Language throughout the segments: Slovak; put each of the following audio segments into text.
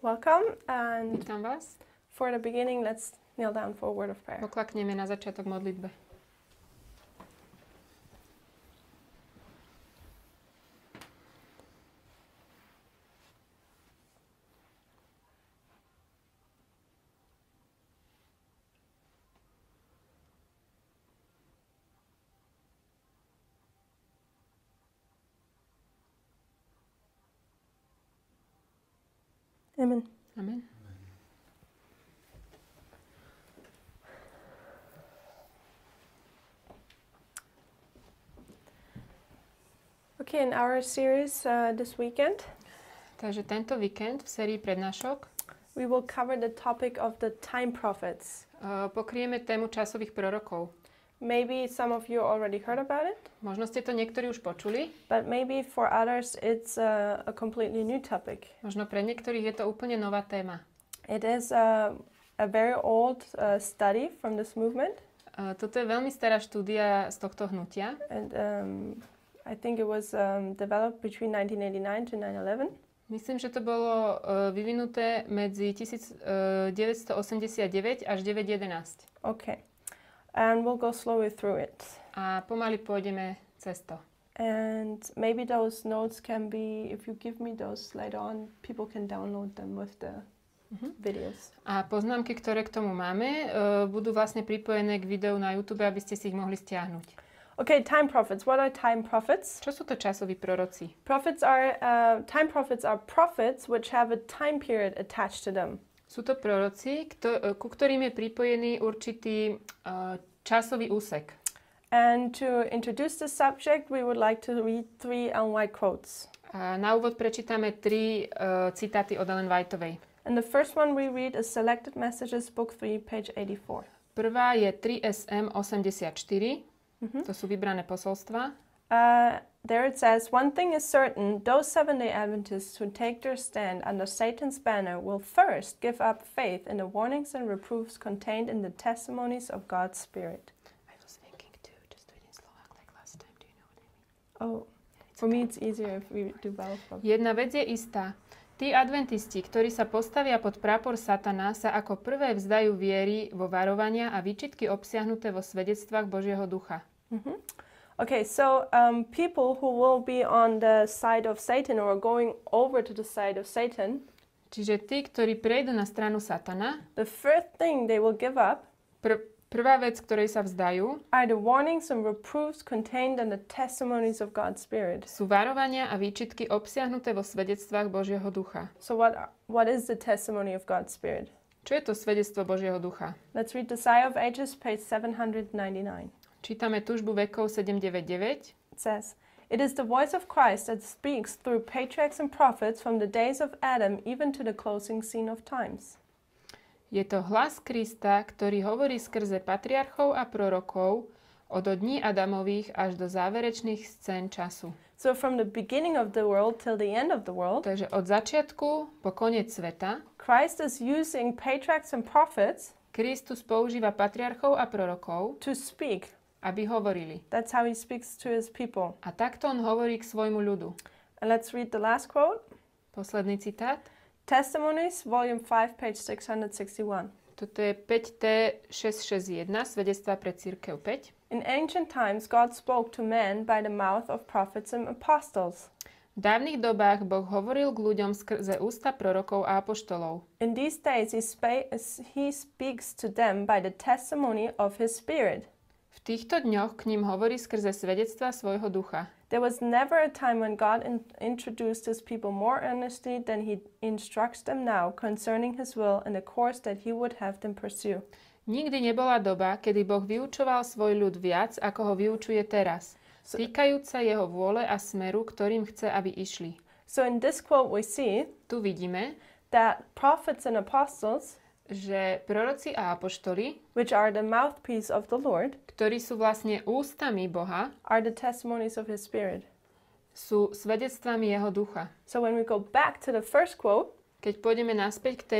Welcome, and Vítam vás. for the beginning, let's kneel down for a word of prayer. Poklakneme na začiatok modlitbe. Amen. Amen. Okay, in our series this weekend, Takže tento víkend v sérii prednášok we will cover the topic of the Timeprophets. pokrieme tému časových prorokov. Maybe some of you already heard about it, Možno ste to niektorí už počuli, but maybe for others it's a completely new topic. možno pre niektorých je to úplne nová téma. It is a very old study from this movement, Toto je veľmi stará štúdia z tohto hnutia. and I think it was developed between 1989 to 9/11. Myslím, že to bolo vyvinuté medzi 1989 až 911. Okay, and we'll go slowly through it. A pomaly pôjdeme cez to. And maybe those notes can be, if you give me those later on, people can download them with the videos. A poznámky, ktoré k tomu máme, budú vlastne pripojené k videu na YouTube, aby ste si ich mohli stiahnuť. Okay, time prophets. What are time prophets? Čo sú to časoví proroci? Time prophets are prophets which have a time period attached to them. Sú to proroci, ku ktorým je pripojený určitý časový úsek. And to introduce the subject, we would like to read 3 Ellen White quotes. A na úvod prečítame 3 citáty od Ellen Whiteovej. And the first one we read is Selected Messages, Book 3, page 84. Prvá je 3SM 84. To sú vybrané posolstva. There it says, one thing is certain, those Seventh-day Adventists who take their stand under Satan's banner will first give up faith in the warnings and reproofs contained in the testimonies of God's Spirit. I was thinking to just do it in Slovak like last time. Do you know what I mean? Oh, for me it's easier if we do both. Jedna vec je istá. Tí adventisti, ktorí sa postavia pod prápor Satana, sa ako prvé vzdajú viery vo varovania a výčitky obsiahnuté vo svedectvách Božieho ducha. Okay, so people who will be on the side of Satan or going over to the side of Satan, Čiže tí, ktorí prejdú na stranu Satana, the first thing they will give up prvá vec, ktorej sa vzdajú, are the warnings and reproofs contained in the testimonies of God's Spirit. sú varovania a výčitky obsiahnuté vo svedectvách Božieho ducha. So what is the testimony of God's Spirit? Čo je to svedectvo Božieho ducha? Let's read the Desire of Ages, page 799. Čítame Túžbu vekov 799. It says, it is the voice of Christ that speaks through patriarchs and prophets from the days of Adam even to the closing scene of times. Je to hlas Krista, ktorý hovorí skrze patriarchov a prorokov od dní Adamových až do záverečných scén času. So from the beginning of the world till the end of the world, Takže od začiatku po koniec sveta Christ is using patriarchs and prophets Kristus používa patriarchov a prorokov, to speak. aby hovorili. That's how he speaks to his people. A takto on hovorí k svojmu ľudu. And let's read the last quote. Posledný citát. Testimonies, volume 5, page 661. Toto je 5T 661, Svedectvá pre cirkev 5. In ancient times, God spoke to men by the mouth of prophets and apostles. V dávnych dobách Boh hovoril k ľuďom skrze ústa prorokov a apoštolov. In these days, he speaks to them by the testimony of his Spirit. V týchto dňoch k ním hovorí skrze svedectvá svojho ducha. There was never a time when God introduced his people more earnestly than he instructs them now concerning his will and the course that he would have them pursue. Nikdy nebola doba, kedy Boh vyučoval svoj ľud viac, ako ho vyučuje teraz, týkajúca jeho vôle a smeru, ktorým chce, aby išli. So in this quote we see Tu vidíme, that prophets and apostles, že proroci a apoštoli, which are the mouthpiece of the Lord, ktorí sú vlastne ústami Boha, are the testimonies of his Spirit. sú svedectvami jeho ducha. So when we go back to the first quote, Keď pôjdeme naspäť k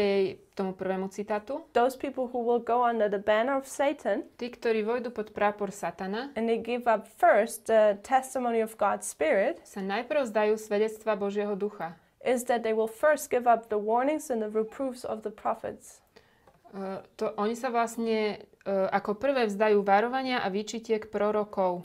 tomu prvému citátu, those people who will go under the banner of Satan, tí, ktorí vojdu pod prápor Satana, and they give up first the testimony of God's Spirit, sa najprv zdajú svedectva Božieho ducha. is that they will first give up the warnings and the reproofs of the prophets. Oni sa vlastne ako prvé vzdajú varovania a výčitiek prorokov.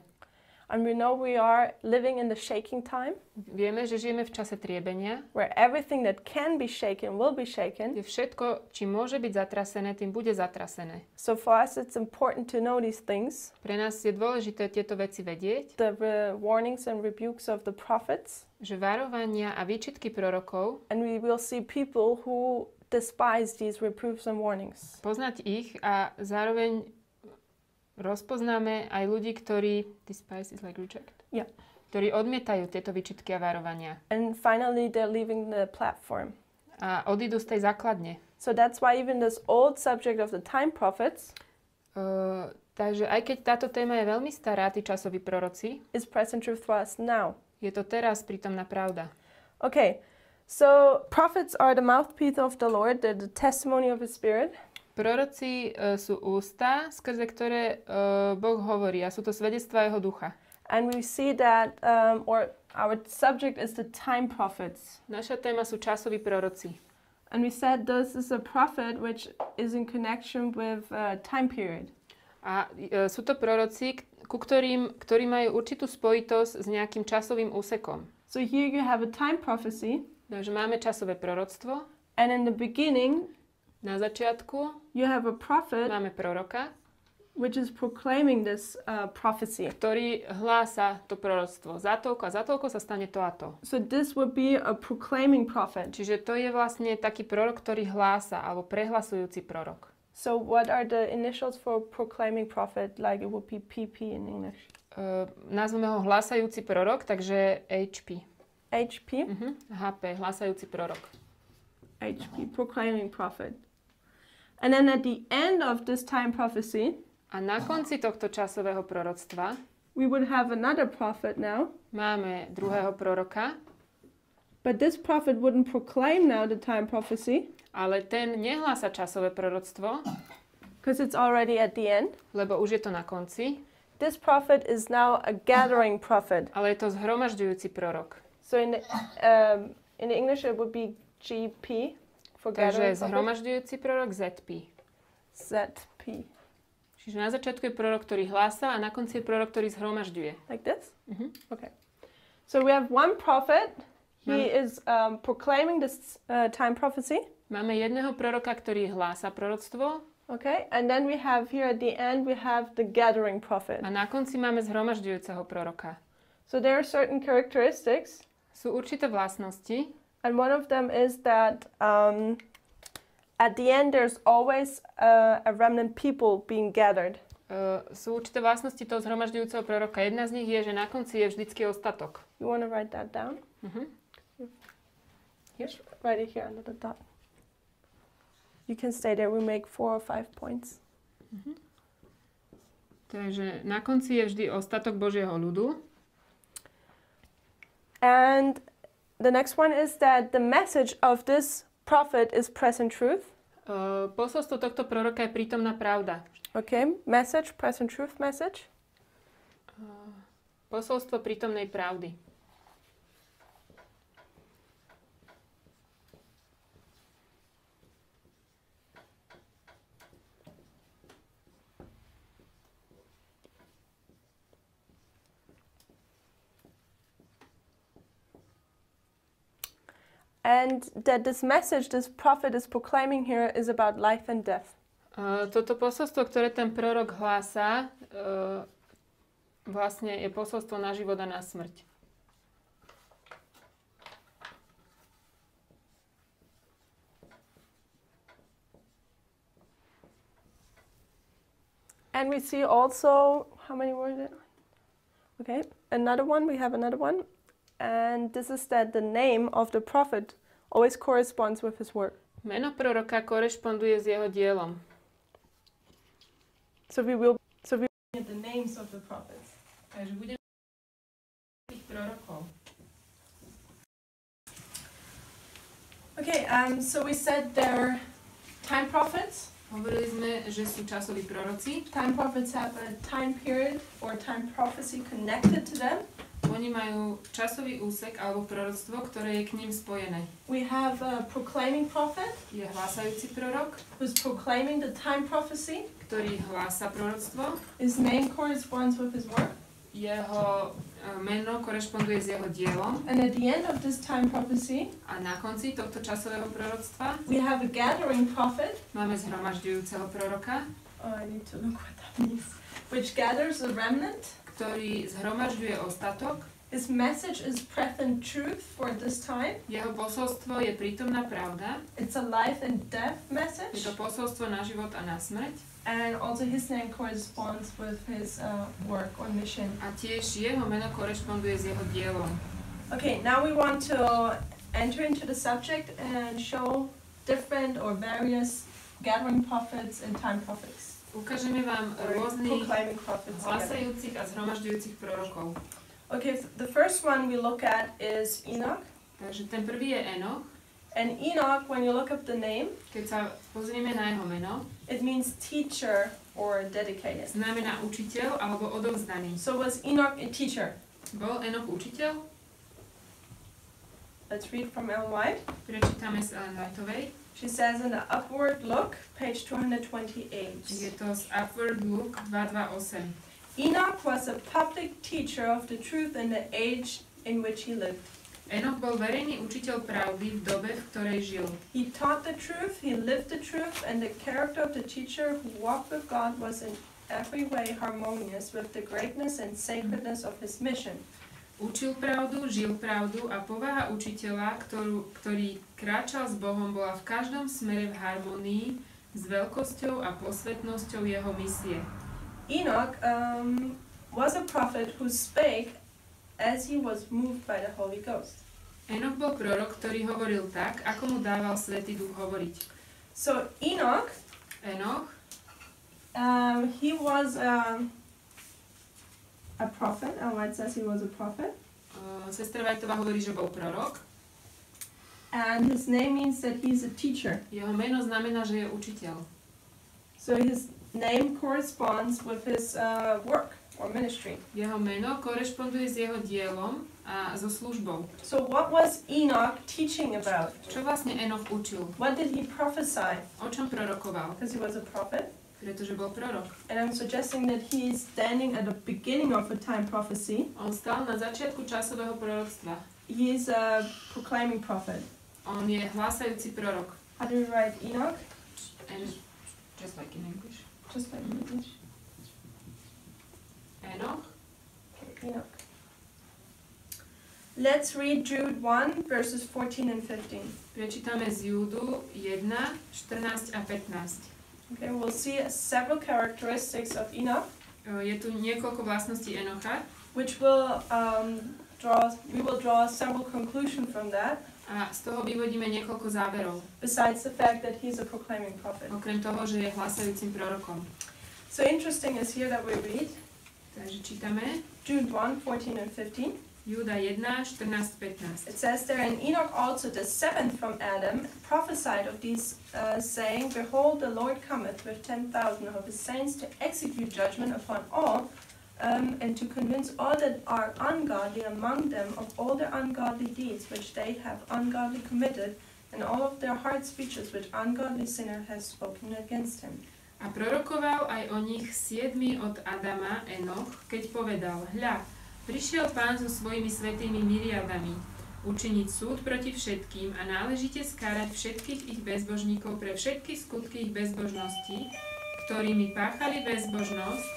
And we know we are living in the shaking time. Vieme, že žijeme v čase triebenia, where everything that can be shaken will be shaken. kde všetko, či môže byť zatrasené, tým bude zatrasené. So for us it's important to know these things. Pre nás je dôležité tieto veci vedieť. The warnings and rebukes of the prophets. Že varovania a výčitky prorokov. And we will see people who despise these reproofs and warnings. Poznať ich a zároveň rozpoznáme aj ľudí, ktorí despise is like reject. Yeah. Ktorí odmietajú tieto výčitky a varovania. And finally they're leaving the platform. A odídu z tej základne. So that's why even this old subject of the time prophets takže aj keď táto téma je veľmi stará, tí časoví proroci, is present truth for us now. Je to teraz prítomná pravda. Okay. So prophets are the mouthpiece of the Lord, they're the testimony of his spirit. Proroci sú ústa, skrze ktoré Boh hovorí a sú to svedectvá jeho ducha. And we see that, or our subject is the time prophets. Naša téma sú časoví proroci. And we said this is a prophet which is in connection with time period. A sú to proroci, ktorí majú určitú spojitosť s nejakým časovým úsekom. So here you have a time prophecy. Takže máme časové proroctvo. And in the beginning, na začiatku you have a prophet, máme proroka, which is proclaiming this prophecy. Ktorý hlása to proroctvo. Za toľko sa stane to a to. So this would be a proclaiming prophet. Čiže to je vlastne taký prorok, ktorý hlása, alebo prehlasujúci prorok. So what are the initials for proclaiming prophet? Like it would be PP in English. Nazveme ho hlásajúci prorok, takže HP. HP? HP, hlásajúci prorok. HP, proclaiming prophet. And then at the end of this time prophecy, a na konci tohto časového proroctva we would have another prophet now. Máme druhého proroka. But this prophet wouldn't proclaim now the time prophecy. Ale ten nehlása časové proroctvo. Because it's already at the end. Lebo už je to na konci. This prophet is now a gathering prophet. Ale je to zhromažďujúci prorok. So in the English it would be GP. Takže zhromažďujúci prorok ZP. ZP. Čiže na začiatku je prorok, ktorý hlása a na konci je prorok, ktorý zhromažďuje. Like this? Okay. So we have one prophet. He is proclaiming this time prophecy. Máme jedného proroka, ktorý hlása proroctvo. Okay. And then we have here at the end we have the gathering prophet. A na konci máme zhromažďujúceho proroka. So there are certain characteristics. Sú určité vlastnosti. And one of them is that at the end there's always a remnant people being gathered. Sú určité vlastnosti toho zhromažďujúceho proroka. Jedna z nich je, že na konci je vždycky ostatok. You want to write that down? Yes, write it here under the dot. You can stay there. We make 4 or 5 points. Takže na konci je vždy ostatok Božieho ľudu. And the next one is that the message of this prophet is present truth. Posolstvo tohto proroka je prítomná pravda. Okay, message, present truth message. Posolstvo prítomnej pravdy. And that this message this prophet is proclaiming here is about life and death. Toto posolstvo, ktoré ten prorok hlása, vlastne je posolstvo na život a na smrť. And we see also, how many were it? Okay, another one, we have another one. And this is that the name of the prophet always corresponds with his work. Meno proroka korešponduje s jeho dielom. So we will get the names of the prophets. Takže budeme tých prorokov. Okay, so we said they're time prophets. Hovorili sme, že sú časoví proroci. Time prophets have a time period or time prophecy connected to them. oni majú časový úsek alebo proroctvo, ktoré je k ním spojené. We have a proclaiming prophet Je hlásajúci prorok, who's proclaiming the time prophecy. ktorý hlása proroctvo. His name corresponds with his work. Jeho meno korešponduje s jeho dielom. And at the end of this time prophecy, A na konci tohto časového proroctva we have a gathering prophet. máme zhromažďujúceho proroka, Oh, I need to look what that means. Which gathers a remnant. ktorý zhromažďuje ostatok. His message is present truth for this time. Jeho posolstvo je prítomná pravda. It's a life and death Je message. to posolstvo na život a na smrť. And also his name corresponds with his work or mission. A tiež jeho meno korešponduje s jeho dielom. Okay, now we want to enter into the subject and show different or various gathering prophets and time prophets. Ukážeme vám Or rôznych proclaiming prophets. together. hlasajúcich a zhromažďujúcich prorokov. Okay, the first one we look at is Enoch. Takže ten prvý je Enoch. And Enoch, when you look up the name, Keď sa pozrieme na jeho meno, it means teacher or dedicated. znamená učiteľ alebo odovzdaný. So was Enoch a teacher? Bol Enoch učiteľ? Let's read from Ellen White. Prečítame z Ellen Whiteovej. She says in the upward look, page 228. Je to z Upward Look 228. Enoch was a public teacher of the truth in the age in which he lived. Enoch bol verejný učiteľ pravdy v dobe, v ktorej žil. He taught the truth, he lived the truth, and the character of the teacher who walked with God was in every way harmonious with the greatness and sacredness of his mission. Učil pravdu, žil pravdu a povaha učiteľa, ktorý kráčal s Bohom, bola v každom smere v harmonii s veľkosťou a posvetnosťou jeho misie. Enoch was a prophet who spake as he was moved by the Holy Ghost. Enoch bol prorok, ktorý hovoril tak, ako mu dával Svätý Duch hovoriť. So Enoch, Enoch, he was a prophet. White says he was a prophet. Sestra Whiteová hovorí, že bol prorok. And his name means that he's a teacher. Jeho meno znamená, že je učiteľ. So his name corresponds with his work or ministry. Jeho meno korešponduje s jeho dielom a so službou. So what was Enoch teaching about? Čo vlastne Enoch učil? What did he prophesy? O čom prorokoval? Because he was a prophet. Pretože bol prorok. And I'm suggesting that he is standing at the beginning of a time prophecy. On stál na začiatku časového proroctva. He is a proclaiming prophet. On je hlásajúci prorok. How do we write Enoch? And just like in English. Just like in English. Enoch. Okay, Enoch. Let's read Jude 1, verses 14 and 15. Prečítame z Júdu 1, 14 a 15. Okay, we'll see several characteristics of Enoch, Je tu niekoľko vlastností Enocha, which we will draw several conclusions from that, a z toho vyvodíme niekoľko záverov. besides the fact that he's a proclaiming prophet. Okrem toho, že je hlasajúcim prorokom. So interesting is here that we read Takže čítame Jude 1, 14 and 15. Júda 1, 14, 15. It says there, and Enoch also, the seventh from Adam, prophesied of these, saying, Behold, the Lord cometh with 10,000 of his saints to execute judgment upon all, and to convince all that are ungodly among them of all their ungodly deeds which they have ungodly committed, and all of their hard speeches which ungodly sinner has spoken against him. A prorokoval aj o nich 7. od Adama, Enoch, keď povedal, hľa, prišiel Pán so svojimi svätými myriadami, učiniť súd proti všetkým a náležite skárať všetkých ich bezbožníkov pre všetky skutky ich bezbožnosti, ktorými páchali bezbožnosť,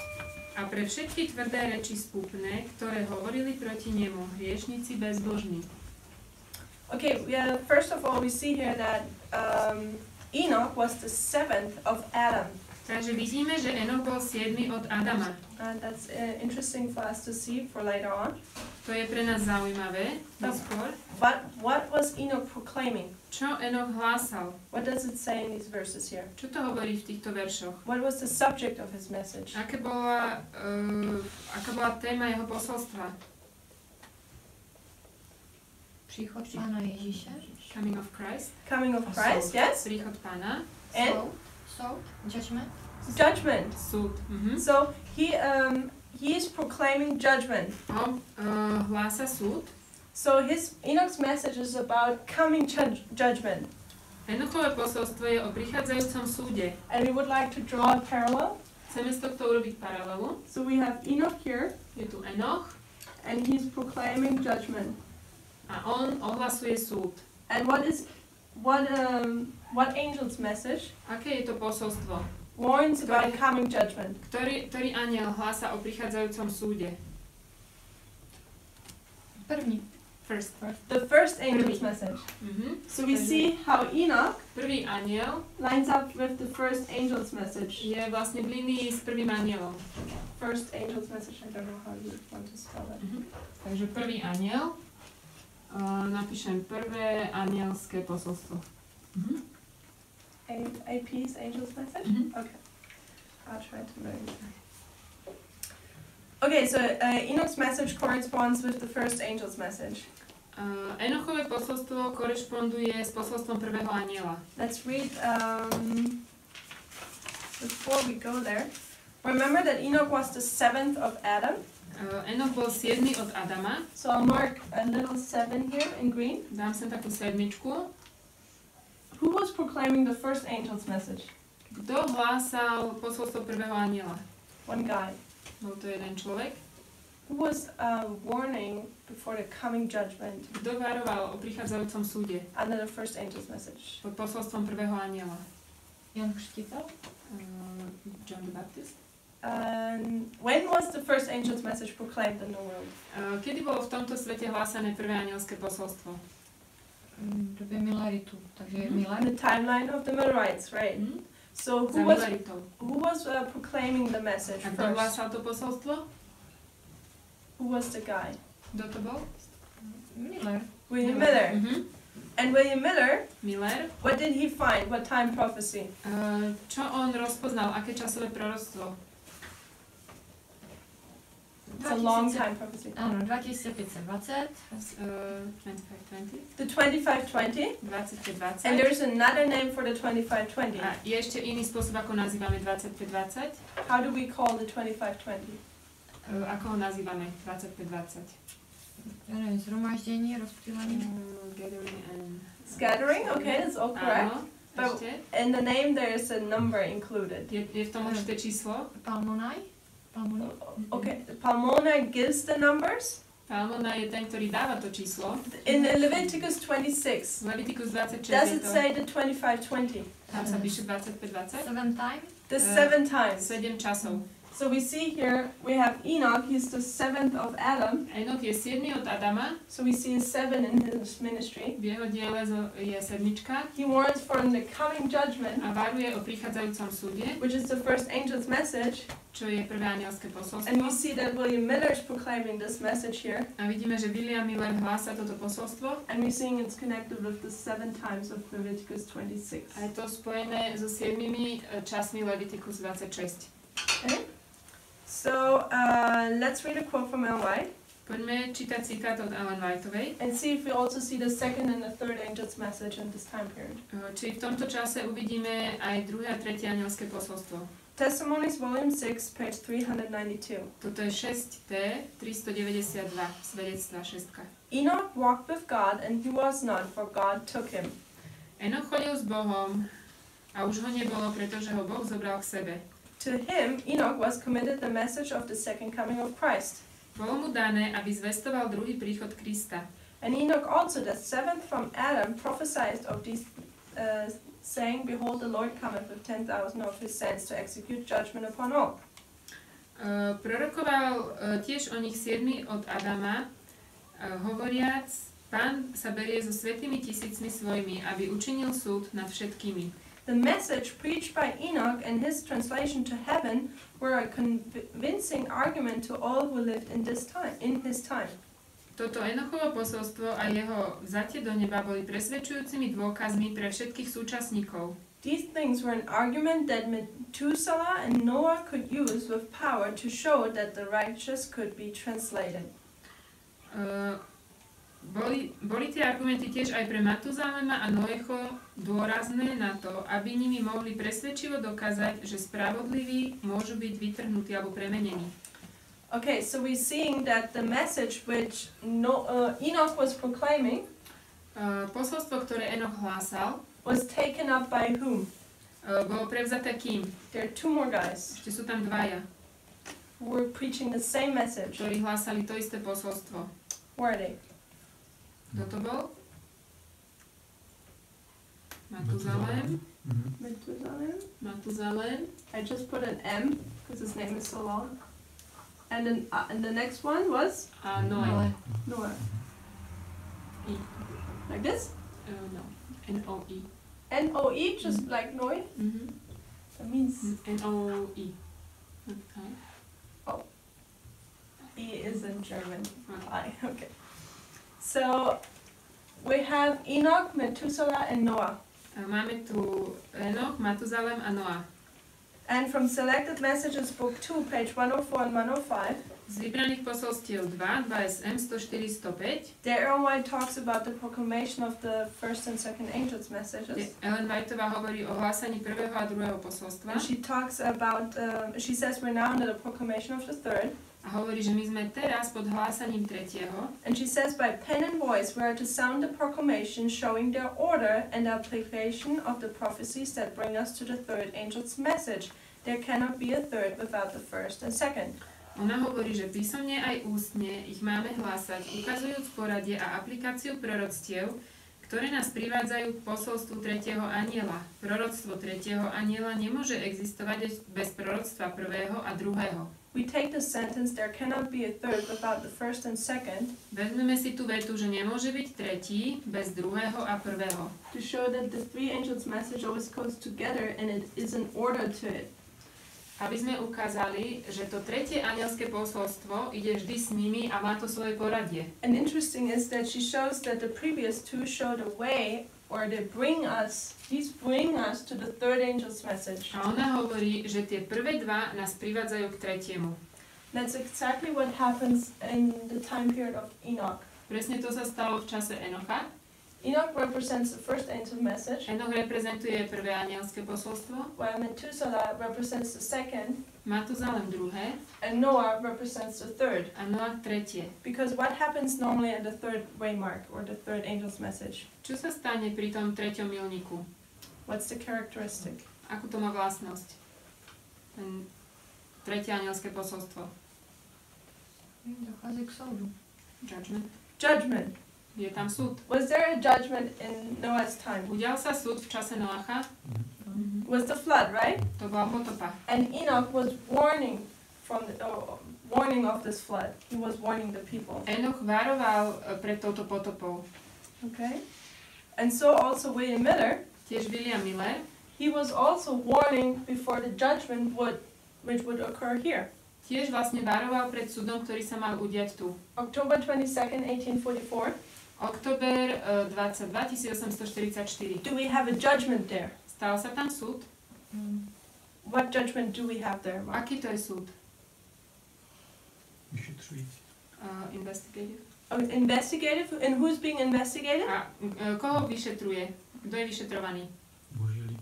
a pre všetky tvrdé reči spúpne, ktoré hovorili proti nemu hriešnici bezbožní. Okay, first of all, we see here that Enoch was the seventh of Adam. Takže vidíme, že Enoch bol 7. od Adama. And that's interesting for us to see for later on. To je pre nás zaujímavé. Neskôr. But what was Enoch proclaiming? Čo Enoch hlásal? What does it say in these verses here? Čo to hovorí v týchto veršoch? What was the subject of his message? Aká bola téma jeho posolstva? Príchod Pána Ježiša. Coming of Christ. Coming of Christ, yes? Príchod Pána. And Soul, judgment. judgment. Súd. So he he is proclaiming judgment. On hlása súd. So Enoch's message is about coming judgment. Enochové posolstvo je o prichádzajúcom súde. And we would like to draw a parallel. Chceme z tohto urobiť paralelu. So we have Enoch here. Je tu Enoch. And he's proclaiming judgment. A on ohlasuje súd. And what angel's message Aké je to posolstvo? warns about coming judgment? Ktorý anjel hlása o prichádzajúcom súde? První. The first angel's message. So we see how Enoch Prvý anjel lines up with the first angel's message. je vlastne v línii s prvým anjelom. First angel's message, I don't know how you want to spell that. Takže prvý anjel. Napíšem prvé anielské posolstvo. AP's angel's message? Okay. I'll try to learn that. Okay, so Enoch's message corresponds with the first angel's message. Enochové posolstvo korešponduje s posolstvom prvého anjela. Let's read, before we go there, remember that Enoch was the seventh of Adam. Enoch bol 7. od Adama. So I'll mark a little 7 here in green. Dám sem takú sedmičku. Who was proclaiming the first angel's message? Kto hlásal posolstvo prvého anjela? One guy. Bol to jeden človek. Who was warning before the coming judgment Kto varoval o prichádzajúcom súde? under the first angel's message? Pod posolstvom prvého anjela. Jan Krstiteľ. John the Baptist. When was the first angel's message proclaimed in the world? Kedy bolo v tomto svete hlásané prvé anielské posolstvo? V době Milaritu. Takže In Milar. the timeline of the Millerites, right? So Za Milaritov. who was proclaiming the message A kto first? hlásal to posolstvo? Who was the guy? Kto to bol? Miller. William Miller. And William Miller, Miller. what did he find? What time prophecy? Čo on rozpoznal? Aké časové proroctvo? It's a long time prophecy. Áno, 2520. 2520. The 2520. 2520. And there's another name for the 2520. A je ešte iný spôsob, ako nazývame 2520. How do we call the 2520? Ako ho nazývame 2520? Ja neviem, zhromaždenie, rozptýlenie. Gathering and... Scattering, okay, that's all correct. Áno, But ešte. in the name there is a number included. Je v tom určité číslo? Palmonaj. Palmonaj. Okay, Palmona gives the numbers. Palmona je ten, ktorý dáva to číslo. In Leviticus 26, Leviticus 26 does je it to... say the 2520? Tam sa píše 2520. 7 time. The 7 times. 7 časov. So we see here, we have Enoch, he's the 7th of Adam. Enoch je 7. od Adama. So we see a 7 in his ministry. V jeho diele je sedmička. He warns for the coming judgment, A varuje o prichádzajúcom súde, which is the first angel's message. čo je prvé anielské And posolstvo. we see that William Miller is proclaiming this message here. A vidíme, že William Miller hlása toto posolstvo. And we're seeing it's connected with the 7 times of Leviticus 26. A je to spojené so 7 časmi Leviticus 26. Okay? So let's read a quote from Ellen White Poďme čítať citát od Ellen Whiteovej. and see if we also see the second and the third angel's message in this time period. Či v tomto čase uvidíme aj druhé a tretie anielské posolstvo. Testimonies, volume 6, page 392. Toto je 6T 392, svedectva 6. Enoch walked with God, and he was not, for God took him. Enoch chodil s Bohom a už ho nebolo, pretože ho Boh zobral k sebe. To him, Enoch was committed the message of the second coming of Christ. Bolo mu dané, aby zvestoval druhý príchod Krista. And Enoch also, the 7th from Adam, prophesied of these, saying, Behold, the Lord cometh with 10,000 of his saints to execute judgment upon all. Prorokoval tiež o nich 7. od Adama, hovoriac, Pán sa berie so svätými tisícmi svojimi, aby učinil súd nad všetkými. The message preached by Enoch and his translation to heaven were a convincing argument to all who lived in his time. Toto Enochovo posolstvo a jeho vzatie do neba boli presvedčujúcimi dôkazmi pre všetkých súčasníkov. These things were an argument that Methuselah and Noah could use with power to show that the righteous could be translated. Boli tie argumenty tiež aj pre Matuzalema a Noecho dôrazné na to, aby nimi mohli presvedčivo dokázať, že spravodliví môžu byť vytrhnutí alebo premenení. Okay, so we're seeing that the message which Enoch was proclaiming Posolstvo, ktoré Enoch hlásal, was taken up by whom? bolo prevzaté kým? There are two more guys Ešte sú tam dvaja, who were preaching the same message. ktorí hlásali to isté posolstvo. Where are they? Kto to bol? Matuzalem. Matuzalem. I just put an M because his name is so long. And then and the next one was A Noé. Noah. I. Like this? No. N-O-I. N-O-E, just like Noe. That means N-O-I. Okay. E is in German. Okay. I. Okay. So we have Enoch, Methuselah, and Noah. Máme tu Enoch, Matuzalem a Noa. And from Selected Messages, Book 2, page 104 and 105, Z vybraných posolstiev 2, 2SM, 104, 105, there Ellen White talks about the proclamation of the first and second angels' messages. Ellen Whiteová hovorí o hlásaní prvého a druhého posolstva. And she talks about, she says we're now under the proclamation of the third. A hovorí, že my sme teraz pod hlásaním tretieho. And she says by pen and voice we are to sound the proclamation showing their order and application of the prophecies that bring us to the third angel's message. There cannot be a third without the first and second. Ona hovorí, že písomne aj ústne ich máme hlásať, ukazujúc poradie a aplikáciu proroctiev, ktoré nás privádzajú k posolstvu tretieho anjela. Proroctvo tretieho anjela nemôže existovať bez proroctva prvého a druhého. We take the sentence, there cannot be a third without the first and second, Vezmeme si tú vetu, že nemôže byť tretí bez druhého a prvého. to show that the three angels' message always goes together and it is an order to it. Aby sme ukázali, že to tretie anielské posolstvo ide vždy s nimi a má to svoje poradie. And interesting is that she shows that the previous two show the way, or these bring us to the third angel's message. A ona hovorí, že tie prvé dva nás privádzajú k tretiemu. That's exactly what happens in the time period of Enoch. Presne to sa stalo v čase Enocha. Enoch represents the first angel message, Enoch reprezentuje prvé anielské posolstvo, while Methuselah represents the second, Matuzalem druhé and Noah represents the third. a Noach tretie. Because what happens normally at the third waymark, or the third angel's message? Čo sa stane pri tom treťom milníku? What's the characteristic? Akú to má vlastnosť? Ten tretie anielské posolstvo. Dochází k soudu. Judgment. Judgment. Je tam súd. Was there a judgment in Noah's time? Udial sa súd v čase Noacha. Was the flood, right? To bola potopa. And Enoch was warning of this flood. He was warning the people. Enoch varoval pred touto potopou. Okay? And so also William Miller, Tiež William Miller, he was also warning before the judgment which would occur here. tiež vlastne varoval pred súdom, ktorý sa mal udiať tu. October 22nd, 1844. Október 22, 1844. Do we have a judgment there? Stal sa tam súd? What judgment do we have there, Mark? Aký to je súd? Vyšetřující. Investigative. Investigative? And who's being investigated? A koho vyšetruje? Kto je vyšetrovaný? Boží lid.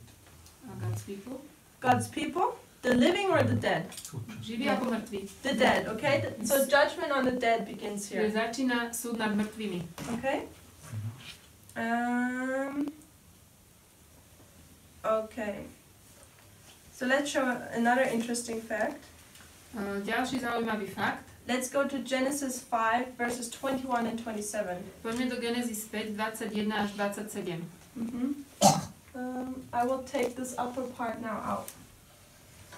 God's people. God's people? The living or the dead? Současný. Živí alebo mŕtvi. The dead, okay? So judgment on the dead begins Čiže here. začína súd nad mŕtvými. Okay? Okay. So let's show another interesting fact. Ďalší zaujímavý fakt. Let's go to Genesis 5, verses 21 and 27. Poďme do Genesis 5, 21 až 27. I will take this upper part now out.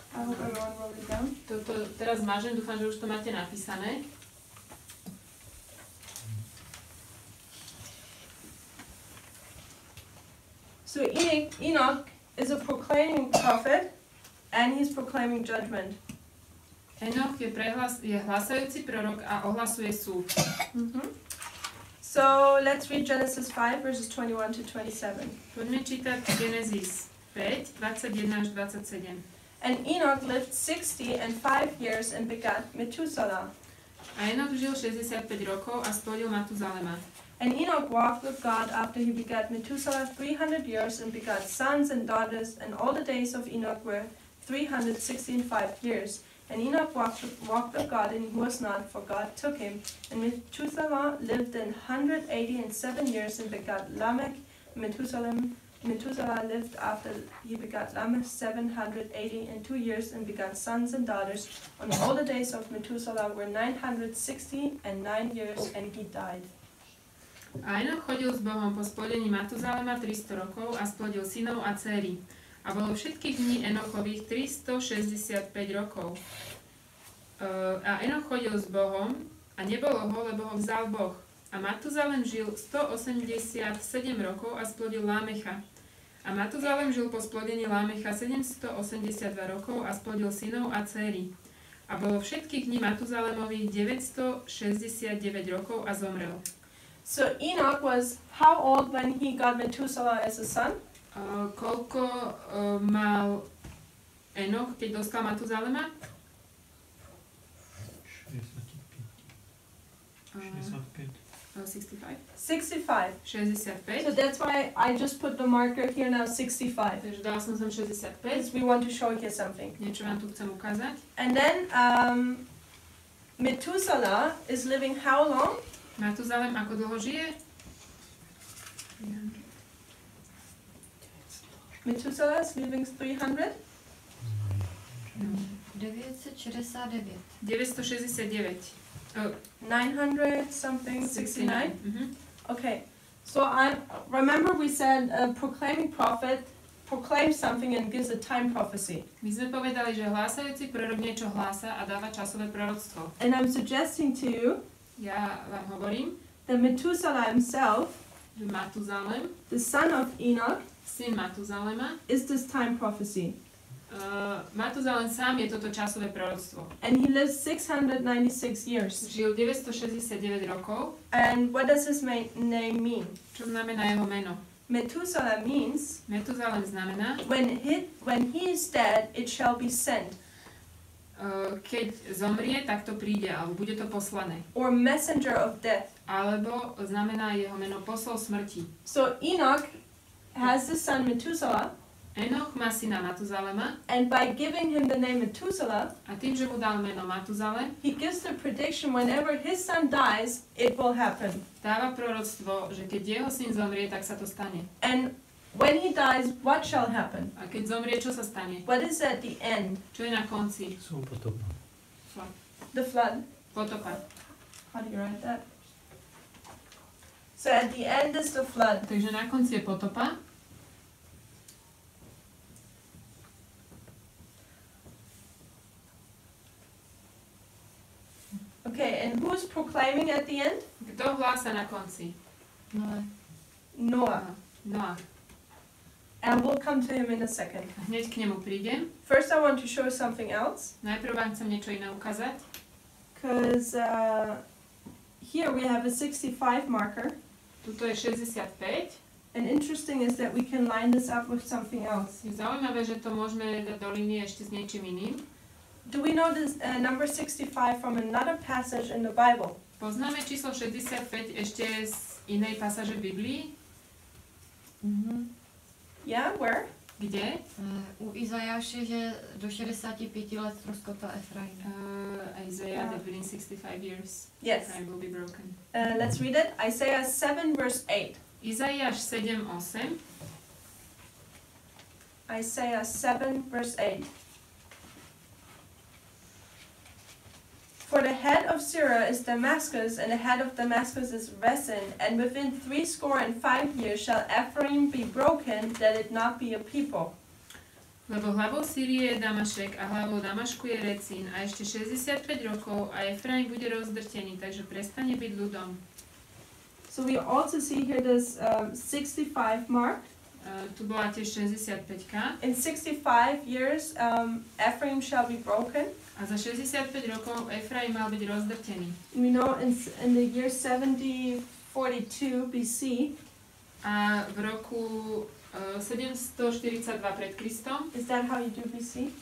I hope everyone wrote it down. Toto teraz mážem, dúfam, že už to máte napísané. So Enoch is a proclaiming prophet, and he's proclaiming judgment. Enoch je hlasajúci prorok a ohlasuje súd. So let's read Genesis 5, verses 21 to 27. Poďme čítať Genesis 5, 21 až 27. And Enoch lived 60 and 5 years and begat Methuselah. A Enoch žil 65 rokov a splodil Matuzalema. And Enoch walked with God after he begat Methuselah 300 years and begat sons and daughters, and all the days of Enoch were 365 years. And Enoch walked with God, and he was not, for God took him. And Methuselah lived 187 years and begot Lamech. Methuselah lived after he begot Lamech 782 years and begot sons and daughters. On all the days of Methuselah were 969 years, and he died. A Enoch chodil s Bohom po splodení Matuzalema 300 rokov a splodil synov a dcéry. A bolo všetkých dní Enochových 365 rokov. A Enoch chodil s Bohom a nebolo ho, lebo ho vzal Boh. A Matuzalem žil 187 rokov a splodil Lámecha. A Matuzalem žil po splodení Lámecha 782 rokov a splodil synov a dcéry. A bolo všetkých dní Matuzalemových 969 rokov a zomrel. So Enoch was how old when he got Methuselah as a son? Koľko mal Enoch, keď dostal Matuzalema? 65. 65. 65. So that's why I just put the marker here now, 65. Takže dala som sem 65. Because we want to show here something. Niečo vám tu chcem ukázať. And then Methuselah is living how long? Matuzalem ako dlho žije? Methuselah is living 300? 969. 969. 900 something, 69? Mhm. Okay. So remember we said a proclaiming prophet proclaims something and gives a time prophecy. My sme povedali, že hlásajúci prorok niečo hlása a dáva časové proroctvo. And I'm suggesting to you Ja vám hovorím, that Methuselah himself, že Matuzalem, the son of Enoch, syn Matuzalema, is this time prophecy. Matuzalem sám je toto časové proroctvo. And he lives 696 years. Žil 969 rokov. And what does his name mean? Čo znamená jeho meno? Methuselah means Metuzalem znamená, when he is dead, it shall be sent. Keď zomrie, tak to príde, alebo bude to poslané. Or messenger of death. Alebo znamená jeho meno posol smrti. So Enoch has the son Methuselah. Enoch má syna Matuzalema. And by giving him the name Methuselah, A tým, že mu dal meno Matuzalem, he gives the prediction whenever his son dies, it will happen. dáva proroctvo, že keď jeho syn zomrie, tak sa to stane. And when he dies, what shall happen? A keď zomrie, čo sa stane? What is at the end? Čo je na konci? The flood. Potopa. How do you write that? So at the end is the flood. Takže na konci je potopa. Okay, and who's proclaiming at the end? Kto hlása na konci? Noah. Noah. And we'll come to him in a second. Hneď k nemu prídem. First, I want to show something else. Najprv vám chcem niečo iné ukázať. Because here we have a 65 marker. Tuto je 65. And interesting is that we can line this up with something else. Je zaujímavé, že to môžeme dať do línie ešte s niečím iným. Do we know this number 65 from another passage in the Bible? Poznáme číslo 65 ešte z inej pasáže v Biblii? Yeah, where? Kde? U Izajáše, že do 65 let rozkotá Efraim. Isaiah, that within 65 years Yes. Efraim will be broken. Let's read it. Isaiah 7 verse 8. Izaiáš 7:8. Isaiah 7 verse 8. For the head of Syria is Damascus, and the head of Damascus is Rezin, and within 65 years shall Ephraim be broken, that it not be a people. Lebo hlavou Sýrie je Damašek a hlavou Damašku je Recín a ešte 65 rokov a Efraim bude rozdrtený, takže prestane byť ľudom. So we also see here this 65 mark. Tu bola tiež 65-ka. In 65 years, Ephraim shall be broken. A za 65 rokov Efraim mal byť rozdrtený. We know in the year 7042 BC. A v roku 742 pred Kristom. Is that how you do BC?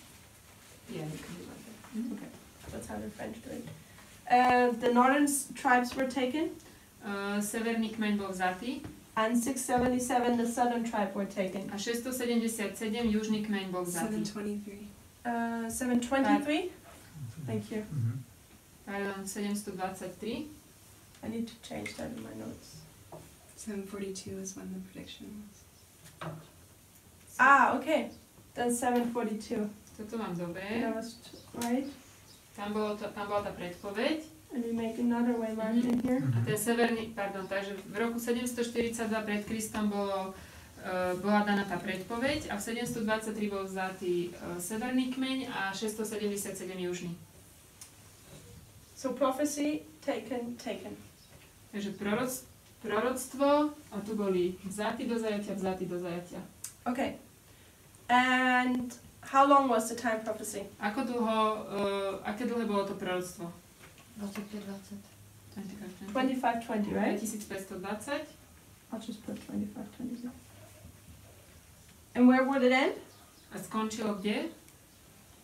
Yeah, you can do like that. Okay, that's how the French do it. The northern tribes were taken. Severný kmeň bol vzatý. And 677, the southern tribe were taken. A 677 južný kmeň bol vzatý. 723? Thank you. Pardon, 723. I need to change that in my notes. 742 is when the prediction was. Ah, okay. Then 742. Toto mám dobre. That was right. Tam bola tá predpoveď. And we make another way mark in here. A ten severný, takže v roku 742 pred Kristom bola daná tá predpoveď a v 723 bol vzatý severný kmeň a 677 južný. So prophecy, taken. Takže proroctvo a tu boli vzatí do zajatia. Okay. And how long was the time prophecy? Aké dlhé bolo to proroctvo? 25-20. 2520, right? 2520. I'll just put 2520. And where would it end? A skončilo kde?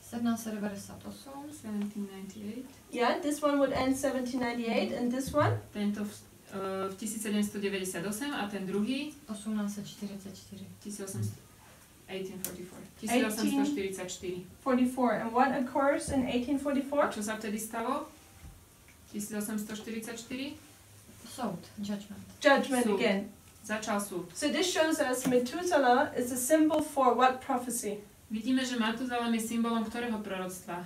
1798. 1798. Yeah, this one would end 1798, and this one? Tento v 1798 a ten druhý 1844. 1844. 44. And what occurs in A 1844? čo sa vtedy stalo? 1844? Soud, judgment. Judgment Súd. again. Začal súd. So this shows us Methuselah is a symbol for what prophecy? Vidíme, že Matuzalem je symbolom ktorého proroctva?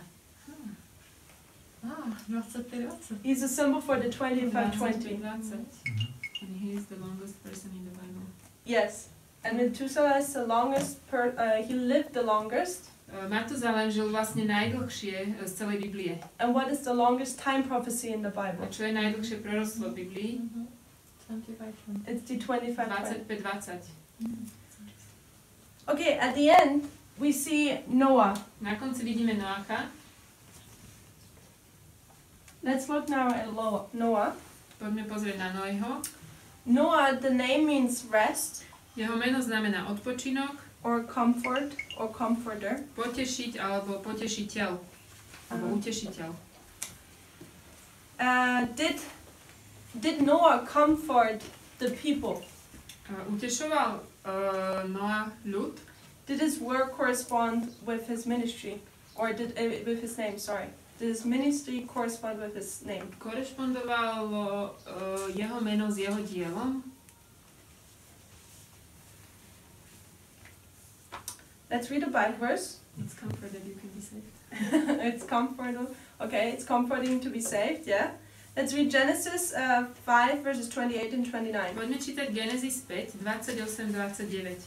25-20. He's a symbol for the 20. 2520. And he is the longest person in the Bible. Yes. And Methuselah is the longest, he lived the longest. Matuzalem žil vlastne najdlhšie z celej Biblie. And what is the longest time prophecy in the A Bible? čo je najdlhšie proroctvo v Biblii? 25-20. It's the 2520. 25-20. Okay, at the end, we see Noah. Na konci vidíme Noacha. Let's look now at Noah. Poďme pozrieť na Noého. Noah, the name means rest Jeho meno znamená odpočinok, or comfort or comforter. potešiť alebo potešiteľ. Alebo utešiteľ. Did Noah comfort the people? Utešoval Noa ľud. Did his work correspond with his ministry? Or with his name, sorry. Did his ministry correspond with his name? Korešpondovalo jeho meno s jeho dielom. Let's read a Bible verse. It's comfort that you can be saved. It's comfortable. Okay, it's comforting to be saved, yeah. Let's read Genesis 5 verses 28 and 29. Poďme čítať Genesis 5, 28-29.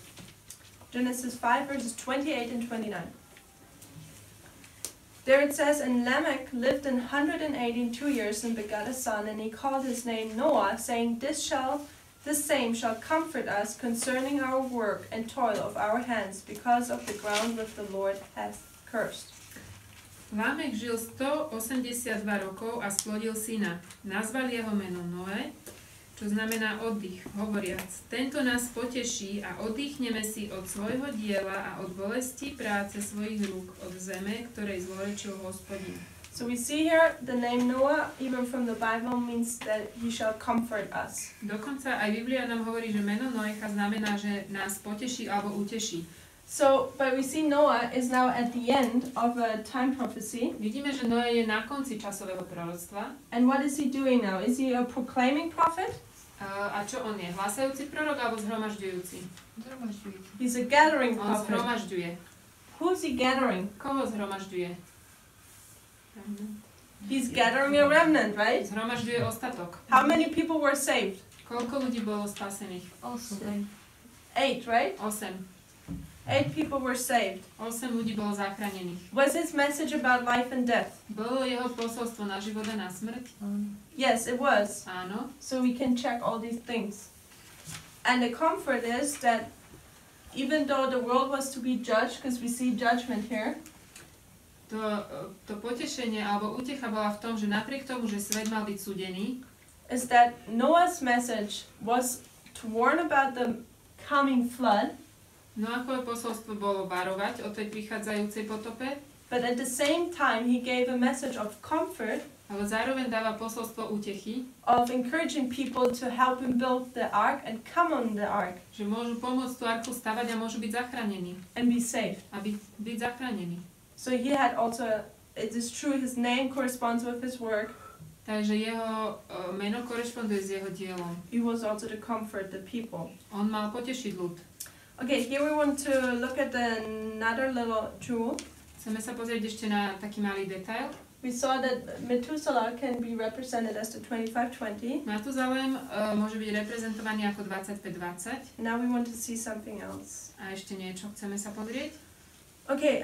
Genesis 5 verses 28 and 29. There it says, and Lamech lived 182 years and begot a son, and he called his name Noah, saying, This same shall comfort us concerning our work and toil of our hands, because of the ground which the Lord hath cursed. Lámek žil 182 rokov a splodil syna. Nazval jeho meno Noé, čo znamená oddych, hovoriac, tento nás poteší a oddychneme si od svojho diela a od bolesti práce svojich rúk, od zeme, ktorej zlorečil Hospodin. So we see here the name Noah, even from the Bible, means that he shall comfort us. Dokonca aj Biblia nám hovorí, že meno Noecha znamená, že nás poteší alebo uteší. So, but we see Noah is now at the end of a time prophecy. Vidíme, že Noé je na konci časového proroctva. And what is he doing now? Is he a proclaiming prophet? A čo on je? Hlasajúci prorok alebo zhromažďujúci? Zhromažďujúci. He's a gathering On prophet. zhromažďuje. Who's he gathering? Koho zhromažďuje? He's gathering a remnant, right? Zhromažďuje ostatok. How many people were saved? Koľko ľudí bolo spasených? 8, right? 8. 8 people were saved. 8 ľudí bolo zachránených. Was his message about life and death? Bolo jeho posolstvo na život a na smrť? Yes, it was. Áno. So we can check all these things. And the comfort is that even though the world was to be judged, because we see judgment here, To potešenie alebo útecha bola v tom, že napriek tomu, že svet mal byť súdený, is that Noah's message was to warn about the coming flood, Noachové posolstvo bolo varovať o tej prichádzajúcej potope, but at the same time he gave a message of comfort, ale zároveň dáva posolstvo útechy, of encouraging people to help him build the ark and come on the ark že môžu pomôcť tú arku stavať a môžu byť zachránení. and be saved. A byť zachránení. So he had also it is true his name corresponds with his work. Takže jeho meno korešponduje s jeho dielom. He was also to comfort the people. On mal potešiť ľud. Okay, here we want to look at another little jewel. Chceme sa pozrieť ešte na taký malý detail. We saw that Methuselah can be represented as the 2520. Matuzalem môže byť reprezentovaný ako 25-20. Now we want to see something else. A ešte niečo chceme sa pozrieť. Okay,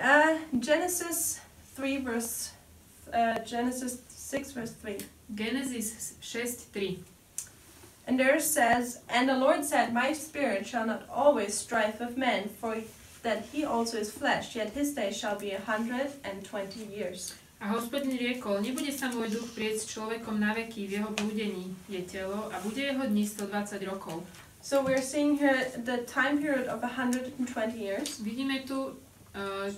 Genesis 6 verse 3. Genesis 6:3. And there it says, and the Lord said, my spirit shall not always strive with men, for that he also is flesh, yet his days shall be 120 years. A Hospodin riekol, nebude sa môj duch prieť s človekom na veky, v jeho blúdení je telo a bude jeho dni 120 rokov. So we're seeing here the time period of 120 years. Vidíme tu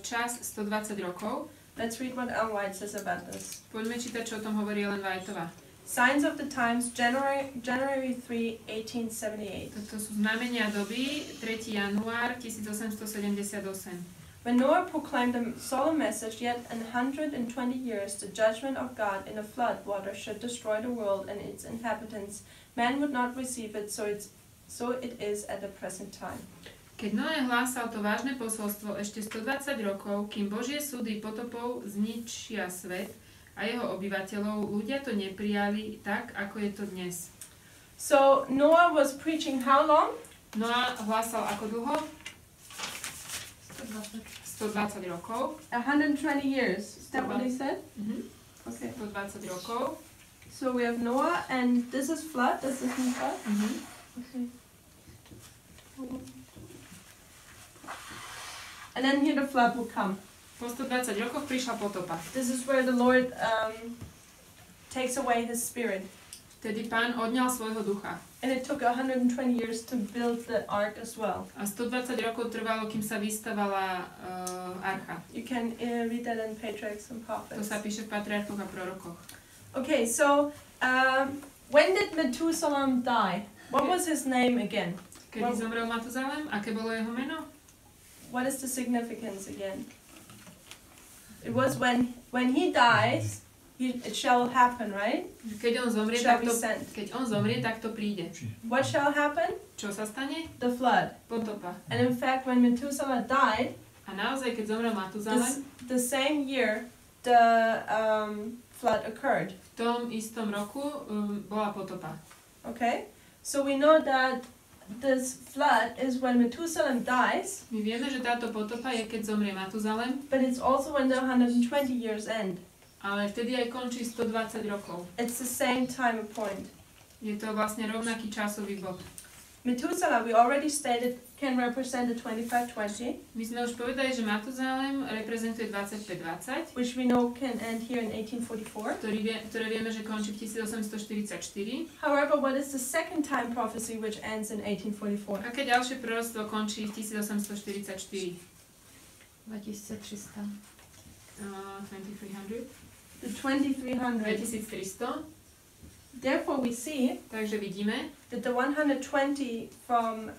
čas 120 rokov. Let's read what Ellen White says about this. Poďme čítať, čo o tom hovorí Ellen Whiteová. Signs of the times, January 3, 1878. Toto sú znamenia doby, 3. január 1878. When Noah proclaimed the solemn message, yet 120 years the judgment of God in a flood water should destroy the world and its inhabitants, man would not receive it, so it is at the present time. Keď Noé hlásal to vážne posolstvo ešte 120 rokov, kým Božie súdy potopou zničia svet a jeho obyvateľov, ľudia to neprijali tak, ako je to dnes. So Noah was preaching how long? Noá hlásal ako dlho? 120 rokov. 120 years. Is that what he said? Okay. 120 rokov. So we have Noah, and this is flood. This is flood. Okay. And then here the flood will come. Po 120 rokoch prišla potopa. This is where the Lord takes away his spirit. Vtedy Pán odňal svojho ducha. And it took 120 years to build the ark as well. A 120 rokov trvalo, kým sa vystavala archa. You can read that in Patriarchs and To Prophets. sa píše v Patriarchoch a prorokoch. Okay, so when did Methuselah die? What was his name again? Kedy zomrel Matuzalem? Aké bolo jeho meno? What is the significance again? It was when he dies, it shall happen, right? Keď on zomrie, Shall tak be to, sent. keď on zomrie, tak to príde. What shall happen? Čo sa stane? The flood. Potopa. And in fact, when Methuselah died, A naozaj, keď zomrel Matuzalem, the same year the flood occurred. v tom istom roku bola potopa. Okay? So we know that this flood is when Methuselah dies, My vieme, že táto potopa je, keď zomrie Matuzalem, but it's also when the 120 years end. ale vtedy aj končí 120 rokov. It's the same time point. Je to vlastne rovnaký časový bod. Methuselah, we already stated, can represent the 2520, My sme už povedali, že Matuzalem reprezentuje 25-20, which we know can end here in 1844. ktoré vieme, že končí v 1844. However, what is the second time prophecy which ends in 1844? Aké ďalšie proroctvo končí v 1844? 2300. 2300. The 2300. 2300. Therefore, we see Takže vidíme, that the 120 from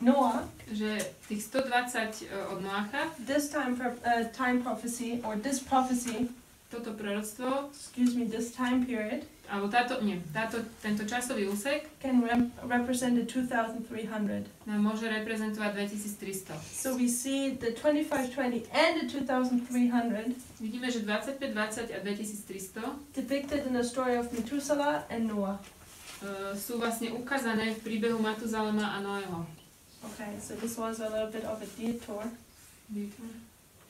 Noah, že tých 120 od Noacha, this time prophecy, or this prophecy, toto proroctvo, this time period, alebo tento časový úsek can represent the 2300. nám môže reprezentovať 2300. So we see the 2520 and the 2300 Vidíme, že 2520 a 2300 depicted in the story of Methuselah and Noah. Sú vlastne ukázané v príbehu Matuzalema a Noého. Okay, so this was a little bit of a detour,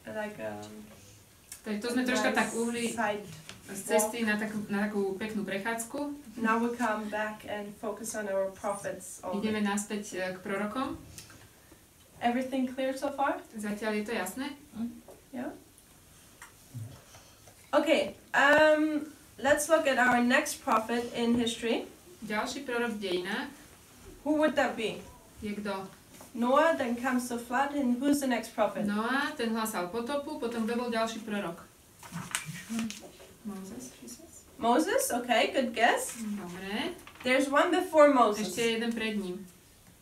like Tak to sme troška tak uhli side. z cesty na takú peknú prechádzku. Now we come back and focus on our prophets. Ideme naspäť k prorokom. Everything clear so far? Zatiaľ je to jasné? Yeah. Okay. Let's look at our next prophet in history. Ďalší prorok v dejinách Who would that be? je kto? Noah, then comes the flood, and who's the next prophet? Noá, ten hlásal potopu, potom kto bol ďalší prorok? Moses, okay, good guess. Dobre. There's one before Moses. Ešte jeden pred ním.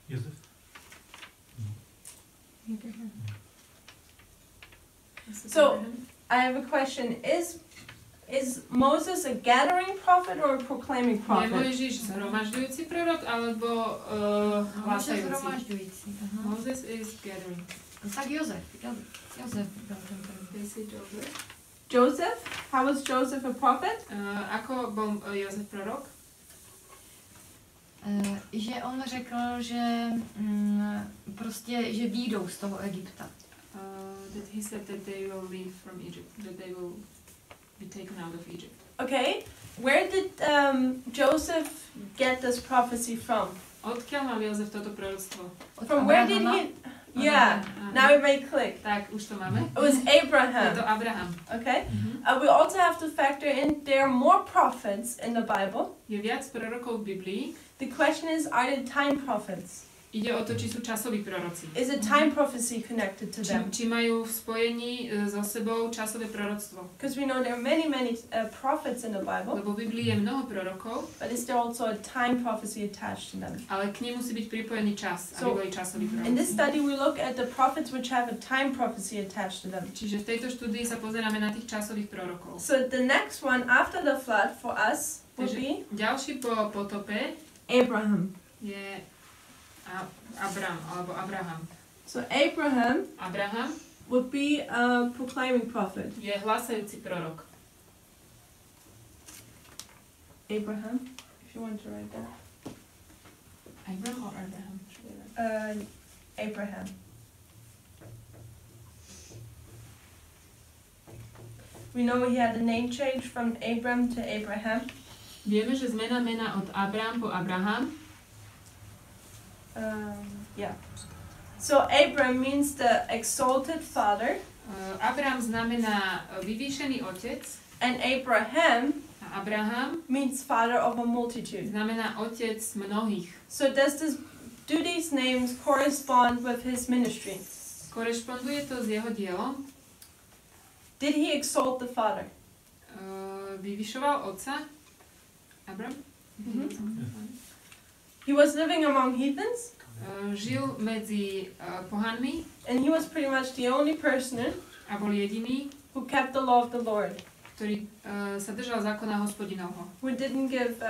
Jozef? So, I have a question. Is Moses a gathering prophet or a proclaiming Je prophet? Mojžiš zhromažďujúci prorok alebo hlasajúci? Zhromažďující. Moses is gathering. Tak Jozef byl ten první. Joseph? How was Joseph a prophet? Ako bol Jozef prorok? Že on řekl, že prostě, že výjdou z toho Egypta. That he said that they will leave from Egypt, that they will be taken out of Egypt. Okay. Where did Joseph get this prophecy from? Odkiaľ mal Jozef toto proroctvo? From where did he? Yeah. Now it may click. Tak, už to máme. It was Je Abraham. to Abraham. Okay. We also have to factor in there are more prophets in the Bible. Je viac prorokov v Biblii. The question is, are they time prophets? Ide o to, či sú časoví proroci. Is a time prophecy connected to them? Či majú v spojení so sebou časové proroctvo. Because we know there are many prophets in the Bible. Lebo v Biblii je mnoho prorokov, But is there also a time prophecy attached to them? ale k nim musí byť pripojený čas, aby boli časoví proroci. In this study we look at the prophets which have a time prophecy attached to them. Čiže v tejto štúdii sa pozeráme na tých časových prorokov. So the next one after the flood for us would be Ďalší po potope Abraham. je Abram alebo Abraham. So Abraham would be a proclaiming prophet. Je hlasajúci prorok. Abraham, if you want to write that. Abram or Abraham? Abraham. We know he had a name change from Abram to Abraham. Vieme, že zmena mena od Abram po Abraham. Yeah. So Abram means the exalted father. Abram znamená vyvýšený otec. And Abraham A Abraham means father of a multitude. znamená otec mnohých. So do these names correspond with his ministry? Korešponduje to s jeho dielom. Did he exalt the father? Vyvyšoval otca. Abram? He was living among heathens. Žil medzi pohanmi And he was pretty much the only person a bol jediný, who kept the law of the Lord. ktorý sa držal zákona Hospodinovho. Who didn't give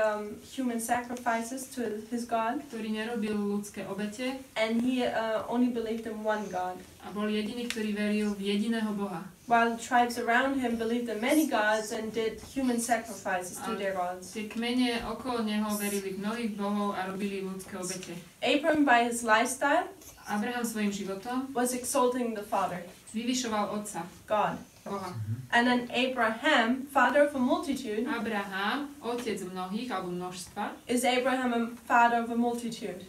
human sacrifices to his God. Ktorý nerobil ľudské obete. And he only believed in one God. A bol jediný, ktorý veril v jediného Boha. While the tribes around him believed in many gods and did human sacrifices to their gods. Tie kmene okolo neho verili v mnohých bohov a robili ľudské obete. Abram by his lifestyle Abraham svojim životom was exalting the Father, vyvyšoval otca, God. Boha. And then Abraham, father of a multitude, Abraham, otec mnohých alebo množstva, is Abraham a father of a multitude?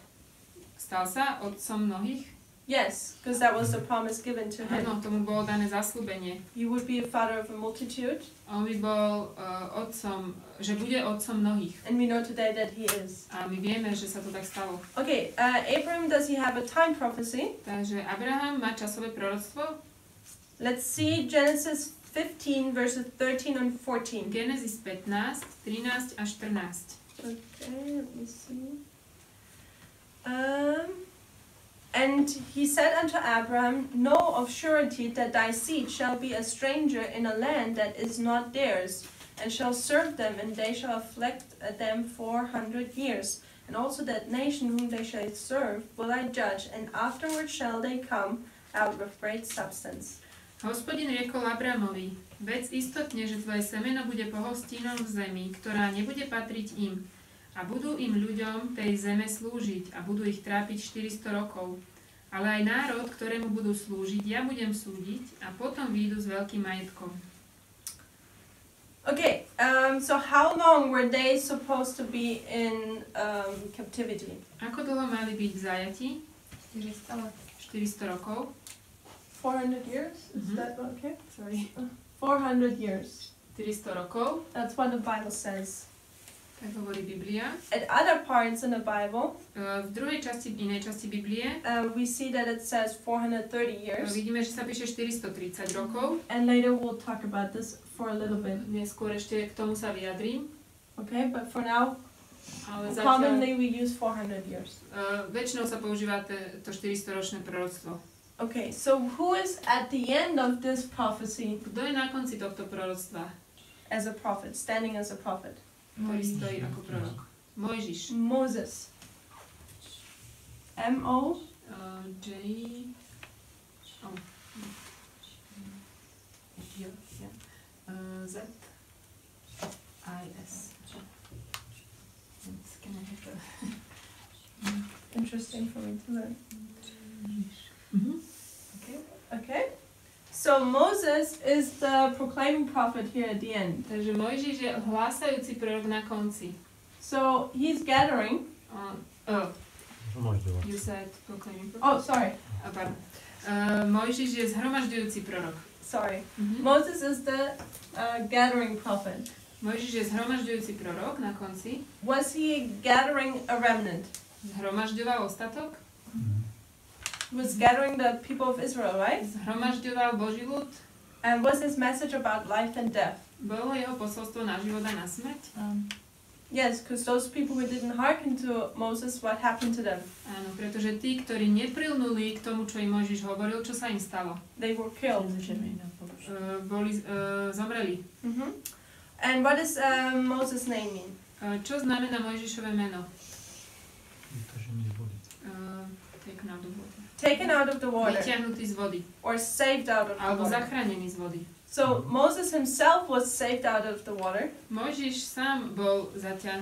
stal sa otcom mnohých? Yes, because that was the promise given to him. Áno, tomu bolo dané zasľúbenie. He would be a father of a multitude. On by bol otcom, že bude otcom mnohých. And we know today that he is. A my vieme, že sa to tak stalo. Okay, Abram, does he have a time prophecy? Takže Abraham má časové proroctvo. Let's see Genesis 15 verses 13 and 14. Genesis 15, 13 a 14. Okay, let me see. And he said unto Abram, Know of surety that thy seed shall be a stranger in a land that is not theirs, and shall serve them, and they shall afflict them 400 years. And also that nation whom they shall serve will I judge, and afterward shall they come out with great substance. Hospodin riekol Abramovi, vedz istotne, že tvoje semeno bude pohostínom v zemi, ktorá nebude patriť im. A budú im ľuďom tej zeme slúžiť a budú ich trápiť 400 rokov. Ale aj národ, ktorému budú slúžiť, ja budem súdiť a potom výjdu s veľkým majetkom. Okay, so how long were they supposed to be in captivity? Ako dlho mali byť v zajatí? 400 rokov. 400 years? Is that okay? Sorry. 400 years. 400 rokov. That's what the Bible says. Tak hovorí Biblia. At other parts in the Bible, V druhej časti, inej časti Biblie, we see that it says 430 years. vidíme, že sa píše 430 rokov. And later we'll talk about this for a little bit. Neskôr ešte k tomu sa vyjadrím. Okay, but for now, Ale commonly we use 400 years. Väčšinou sa používa to 400-ročné proroctvo. Okay, so who is at the end of this prophecy Kto je na konci tohto proroctva, as a prophet, standing as a prophet? ktorý stojí ako prorok? Mojžiš. Moses. M-O? J... Oh. Z... I-S. Can I have the... Interesting for me to learn. Mhm. Okay. Okay. So Moses is the proclaiming prophet here at the end. Takže Mojžiš je hlásajúci prorok na konci. So he's gathering. You said proclaiming prophet? Oh, sorry. Pardon. Mojžiš je zhromažďujúci prorok. Sorry. Mhm. Moses is the gathering prophet. Mojžiš je zhromažďujúci prorok na konci. Was he gathering a remnant? Zhromažďoval ostatok. He was gathering the people of Israel, right? Zhromažďoval Boží ľud. And was his message about life and death? Bolo jeho posolstvo na život a na smrť? Yes, because those people who didn't hearken to Moses, what happened to them? Áno, pretože tí, ktorí neprilnuli k tomu, čo im Mojžiš hovoril, čo sa im stalo? They were killed. Zomreli. Mm-hmm. And what does Moses' name mean? Čo znamená Mojžišové meno? Taken out of water. Taken out of the water. Vyťahnutý z vody. Or saved out of the Alebo water. zachránený z vody. So Moses himself was saved out of the water. Mojžiš sám bol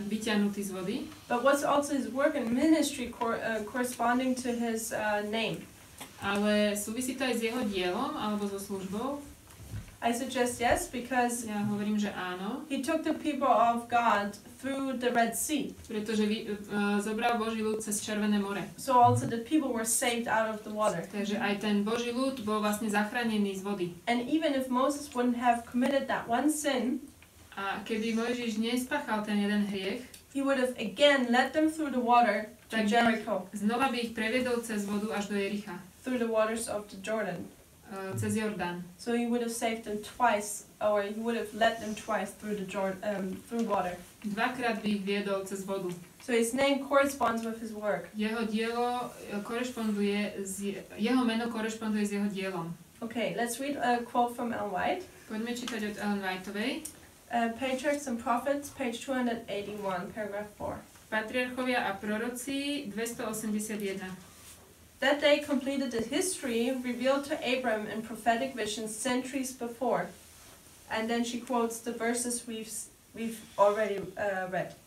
vyťahnutý z vody. But what's also his work and ministry corresponding to his name? Ale súvisí to aj s jeho dielom alebo so službou? I suggest yes, because Ja hovorím, že áno, he took the people of God through the Red Sea. pretože zobral Boží ľud cez Červené more. So also the people were saved out of the water. Takže aj ten Boží ľud bol vlastne zachránený z vody. And even if Moses wouldn't have committed that one sin, A keby Mojžiš nespáchal ten jeden hriech, he would have again led them through the water to tak Jericho, znova by ich previedol cez vodu až do Jericha, through the waters of the Jordan. Cez Jordán. So he would have saved them twice, or he would have led them twice through the through water. Dvakrát by ich viedol cez vodu. So his name corresponds with his work. Jeho dielo jeho meno korešponduje s jeho dielom. Okay, let's read a quote from Ellen White. Poďme čítať od Ellen Whiteovej. Patriarchs and Prophets, page 281, paragraph 4. Patriarchovia a proroci, 281. That day completed the history revealed to Abram in prophetic visions centuries before. And then she quotes the verses we've already read.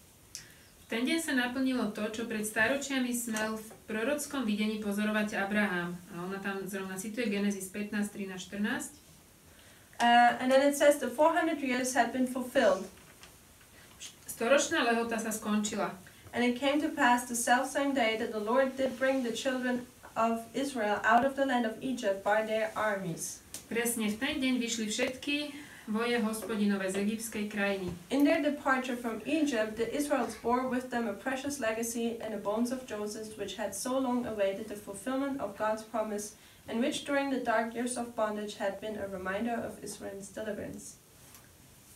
V ten deň sa naplnilo to, čo pred stáročiami smel v prorockom videní pozorovať Abraham. A ona tam zrovna cituje Genesis 15, 13, 14. And then it says the 400 years had been fulfilled. Storočná lehota sa skončila. And it came to pass the selfsame day that the Lord did bring the children of Israel out of the land of Egypt by their armies. Presne v ten deň vyšli všetky voje hospodinové z egyptskej krajiny. In their departure from Egypt, the Israelites bore with them a precious legacy and the bones of Joseph, which had so long awaited the fulfillment of God's promise, and which during the dark years of bondage had been a reminder of Israel's deliverance.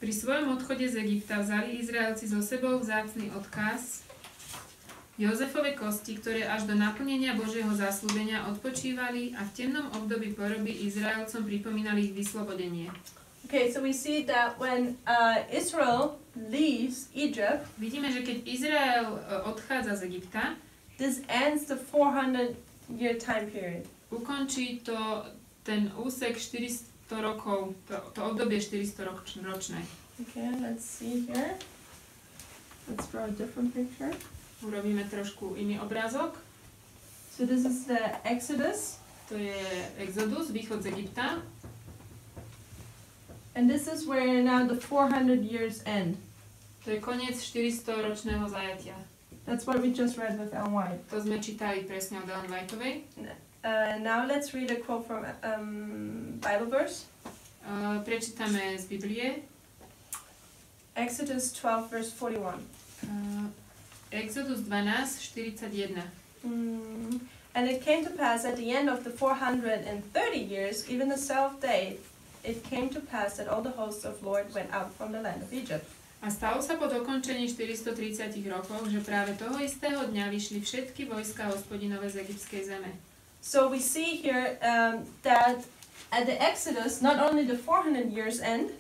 Pri svojom odchode z Egypta vzali Izraelci so sebou vzácny odkaz Jozefove kosti, ktoré až do naplnenia Božieho zasľúbenia odpočívali a v temnom období poroby Izraelcom pripomínali ich vyslobodenie. Okay, so we see that when Israel leaves Egypt, Vidíme, že keď Izrael odchádza z Egypta, this ends the 400-year time period. ukončí to ten úsek 400 rokov, to obdobie 400 ročné. Okay, let's see here. Let's draw a different picture. Urobíme trošku iný obrázok. So this is the Exodus. To je Exodus, východ z Egypta. And this is where now the 400 years end. To je koniec 400-ročného zajatia. That's what we just read with Ellen White. To sme čítali presne od Ellen Whiteovej. Now let's read a quote from Bible verse. Prečítame z Biblie. Exodus 12 verse 41. Exodus 12, 41. And it came to pass at the end of the 430 years, even the 7th day, it came to pass that all the hosts of Lord went out from the land of Egypt. A stalo sa po dokončení 430 rokov, že práve toho istého dňa vyšli všetky vojska hospodinové z egyptskej zeme. So we see here that at the Exodus, not only the 400 years end,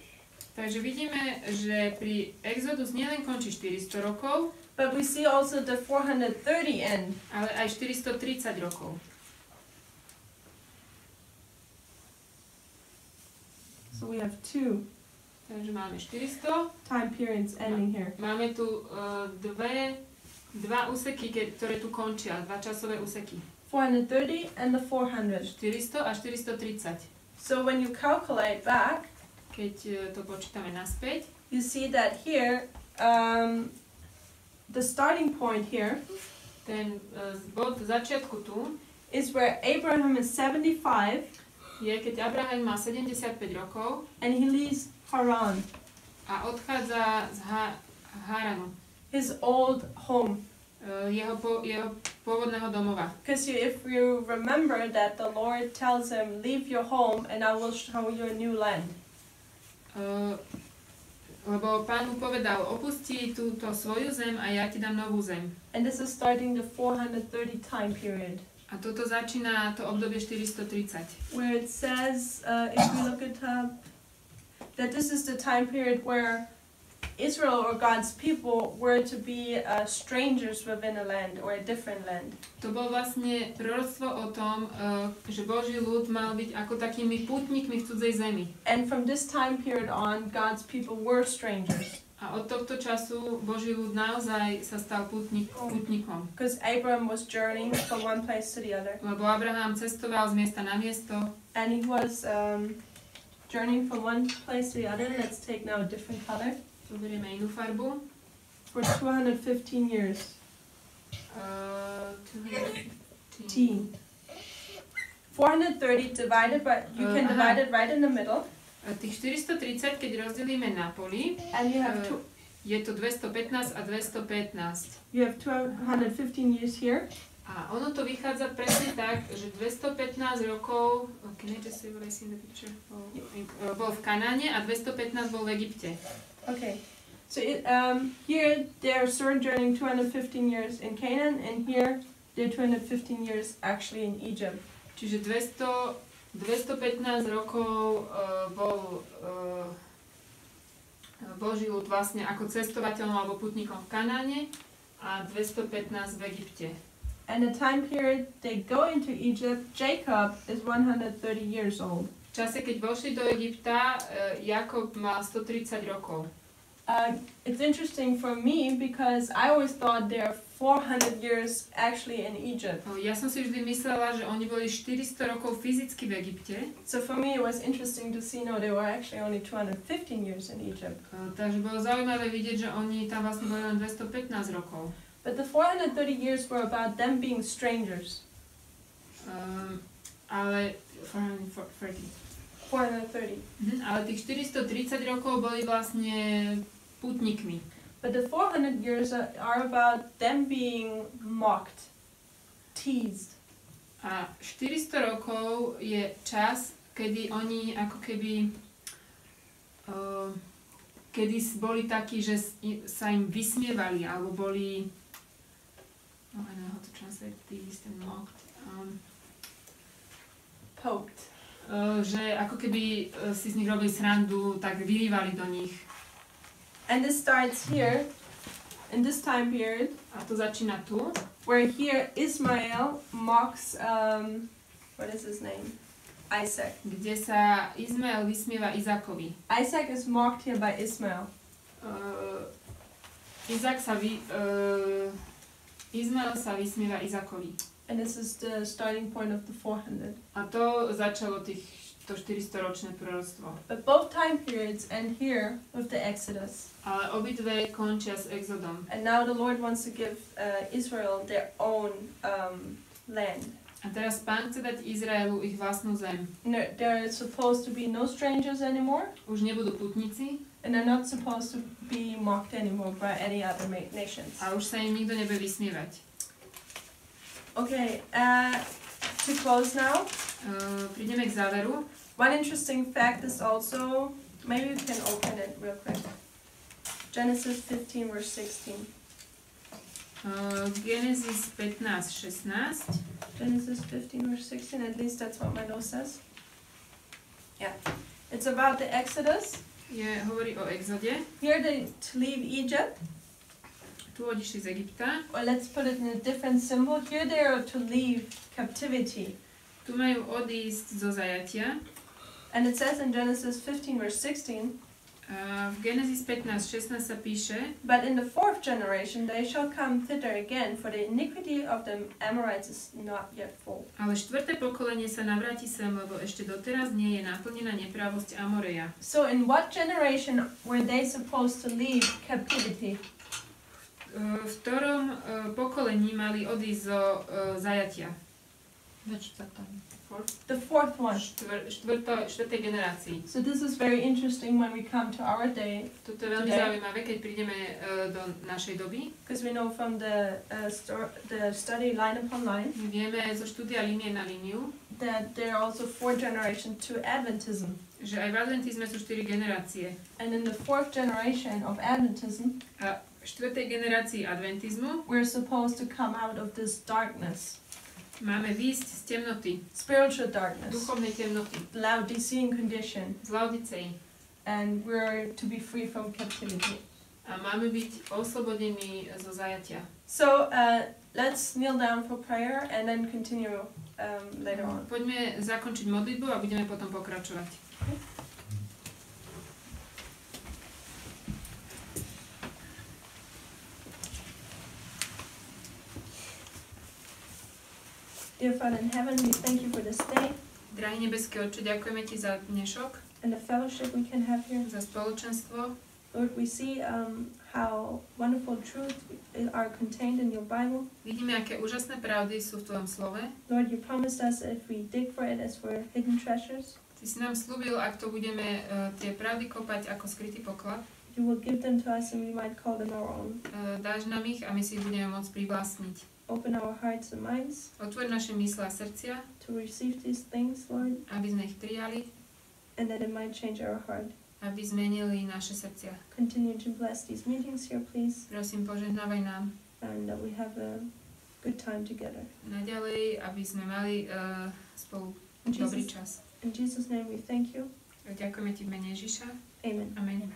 Takže vidíme, že pri Exodus nielen končí 400 rokov, but we see also the 430 end. ale aj 430 rokov. So we have two Takže máme 400. time periods ending here. Máme tu dva úseky, ktoré tu končia, dva časové úseky. 430 and the 400. 400 a 430. So when you calculate back, Keď to počítame naspäť, you see that here, the starting point here ten bod začiatku tu is where Abraham is 75 je, keď Abraham má 75 rokov and he leaves Haran, a odchádza z Haranu, his old home. jeho pôvodného domova. Because if you remember that the Lord tells him, leave your home and I will show you a new land. Lebo Pán mu povedal, opusti túto svoju zem a ja ti dám novú zem. And this is starting the 430 time period. A toto začína to obdobie 430. Where it says, if we look at that this is the time period where Israel or God's people were to be strangers within a land or a different land. To bolo vlastne proroctvo o tom, že Boží ľud mal byť ako takými pútnikmi v cudzej zemi. And from this time period on, God's people were strangers. A od tohto času Boží ľud naozaj sa stal pútnikom. Because Abraham was journeying from one place to the other. Lebo Abraham cestoval z miesta na miesto. And he was journeying from one place to the other. Let's take now a different color. Zoberieme inú farbu. For 215 years. 215. 430 divided by, you can divide it right in the middle. Tých 430, keď rozdelíme na poli, And you have je to 215 a 215. you have 215 years here. A ono to vychádza presne tak, že 215 rokov, can I just say what I see in the picture? Bol v Kanáne a 215 bol v Egypte. Okay. So here they're sojourning 215 years in Canaan, and here they're 215 years actually in Egypt. Čiže 215 rokov bol Boží ľud vlastne ako cestovateľom alebo putníkom v Kanáne a 215 v Egypte. And the time period they go into Egypt, Jacob is 130 years old. V čase, keď vošli do Egypta, Jakob mal 130 rokov. It's interesting for me because I always thought there are 400 years actually in Egypt. Ja som si vždy myslela, že oni boli 400 rokov fyzicky v Egypte. So for me it was interesting to see, no, they were actually only 215 years in Egypt. Takže bolo zaujímavé vidieť, že oni tam vlastne boli len 215 rokov. But the 430 years were about them being strangers. Ale 430. 430. Ale tých 430 rokov boli vlastne pútnikmi. But the 400 years are about them being mocked, teased. A 400 rokov je čas, kedy oni ako keby kedy boli takí, že sa im vysmievali, alebo boli I don't know how to translate teased and mocked. Poked. Že ako keby si z nich robili srandu, tak vyrývali do nich. And this starts here, in this time period. A to začína tu. Where here Ismael mocks, what is his name? Isaac. Kde sa Izmael vysmieva Izákovi. Isaac is mocked here by Ismael. Izmael sa vysmieva Izákovi. And this is the starting point of the 400. A to začalo to 400-ročné proroctvo. But both time periods end here with the Exodus. Ale obidve končia s Exodom. And now the Lord wants to give Israel their own land. A teraz Pán chce dať Izraelu ich vlastnú zem. No, there are supposed to be no strangers anymore. Už nebudú putníci. And they're not supposed to be mocked anymore by any other nations. A už sa im nikto nebude vysmievať. Okay, to close now. Prídeme k záveru. One interesting fact is also, maybe we can open it real quick. Genesis 15 verse 16. Genesis 15:16. Genesis 15 verse 16, at least that's what my note says. Yeah. It's about the Exodus. Hovorí o exode. Here they to leave Egypt. Tu odišli z Egypta. Or let's put it in a different symbol. Here they are to leave captivity. Tu majú odísť zo zajatia. And it says in Genesis 15 verse 16, V Genesis 15:16 sa píše, but in the fourth generation they shall come thither again, for the iniquity of the Amorites is not yet full. ale štvrté pokolenie sa navráti sem, lebo ešte doteraz nie je naplnená neprávosť Amoreja. So in what generation were they supposed to leave captivity? V ktorom pokolení mali odísť zo zajatia? Ve čtvrtém. The fourth one. Štvrtej generácii. So this is very interesting when we come to our day, Toto je veľmi zaujímavé, keď prídeme do našej doby. because we know from the study line upon line My vieme zo štúdia línie na líniu, that there are also 4 generations to Adventism. že aj v adventizme sú 4 generácie. And in the 4th generation of Adventism, A v štvrtej generácii adventizmu we're supposed to come out of this darkness, máme výjsť z temnoty, spiritual darkness, duchovnej temnoty, Laodicean condition, z Laodicei. and we're to be free from captivity. A máme byť oslobodení zo zajatia. So let's kneel down for prayer and then continue later on. Poďme zakončiť modlitbu a budeme potom pokračovať. Dear Father in heaven, we thank you for this day Drahý nebeský Otče, ďakujeme Ti za dnešok, and the fellowship we can have here. za spoločenstvo. Lord, we see how wonderful truths are contained in your Bible. Vidíme, aké úžasné pravdy sú v Tvojom slove. Lord, you promised us if we dig for it as for hidden treasures, Ty si nám slúbil, ak to budeme tie pravdy kopať ako skrytý poklad, you will give them to us and we might call them our own. dáš nám ich a my si ich budeme môcť privlastniť. Open our hearts and minds Otvor naše mysle a srdcia, to receive these things, Lord, aby sme ich prijali, and that it might change our heart. aby zmenili naše srdcia. Continue to bless these meetings here, please, Prosím, požehnávaj nám and that we have a good time together. naďalej, aby sme mali spolu In dobrý Jesus, čas. in Jesus' name we thank you. Ďakujeme Ti v mene Ježiša. Amen. Amen.